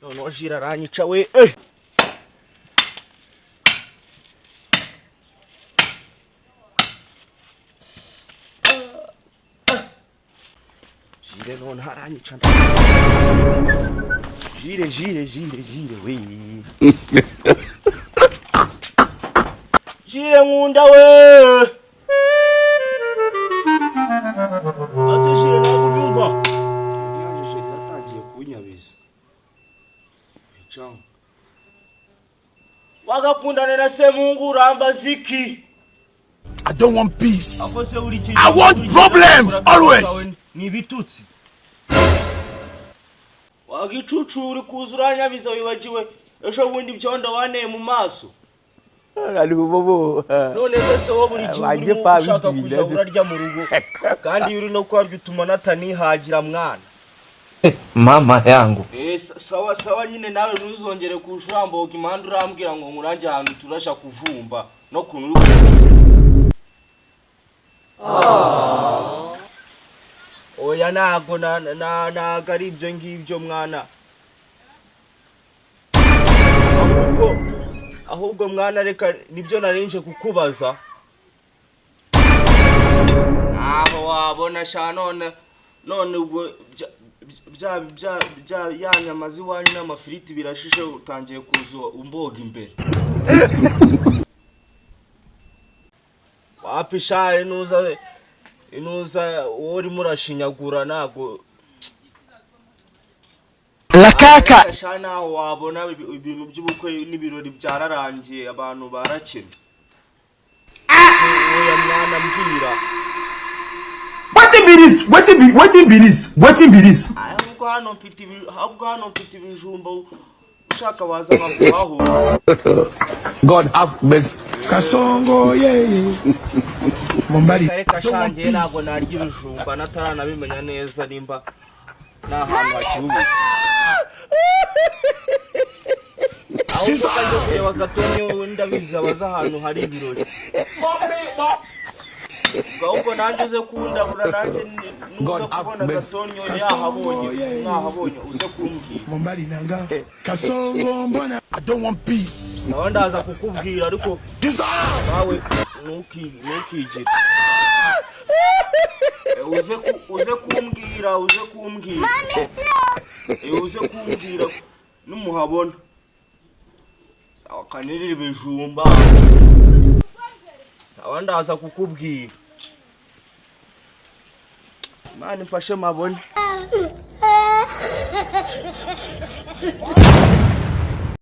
No Jule aranyica we. Jule none aranyica. Jule we. Jule nkunda we. Ase Jule nakunyumva. Jule yatangiye kunyabiza. Wichang. Wagakundana na Semungu urambaza iki? I don't want peace. I want problems always. Ni bitutsi. Wagicucu uri kuzuranya biza wibagiwe. Esho bundi byondo wane mu maso. Ari bobo. None se wo buri gihe ushaka kuja urarya mu rugo. Kandi uri no kwarya utuma natanihagira mwana. Mama yangu. Sawa nyine nawe ntuzongere kushuramboka imanda urambwira ngo nkuranje ahantu turasha kuvumba no kuntu oya nago nagari ibyo ngibyo mwana. Ahubwo mwana reka nibyo narinje kukubaza. Abo wabona sha none ubwo yanyamazi wanyu n'amafiriti birashishe utangiye kuzo umboga imbere. Wapisha inuza wori murashinyagura nago. Lakaka shana wabona ibintu by'ubukwe n'ibirori byararangiye abantu barakira. Oya mwana mbwira. What be this? Ahubwo hano mfite ibijumba ushaka waza nkakubaho. God have mercy. Kasongo yeye. Mumbari. Reka shange nago narya ibijumba nataranabimenya neza nimba nahantu hakibuye. Ahubwo kanje kureba Gatonyo ndabiza baza ahantu hari ibirori. Gahubwo nanjye uze kundabura nanjye nuza kubona Gatonyo yahabonye uze kumbwira. Mumbari nanga. Kasongo mbona. I don't want peace. Sawa ndaza kukubwira ariko nawe ntukigire. Uze kumbwira numuhabona. Sawa kanirira ibijumba. Sawa ndaza kukubwira. Mani mfashe mabone.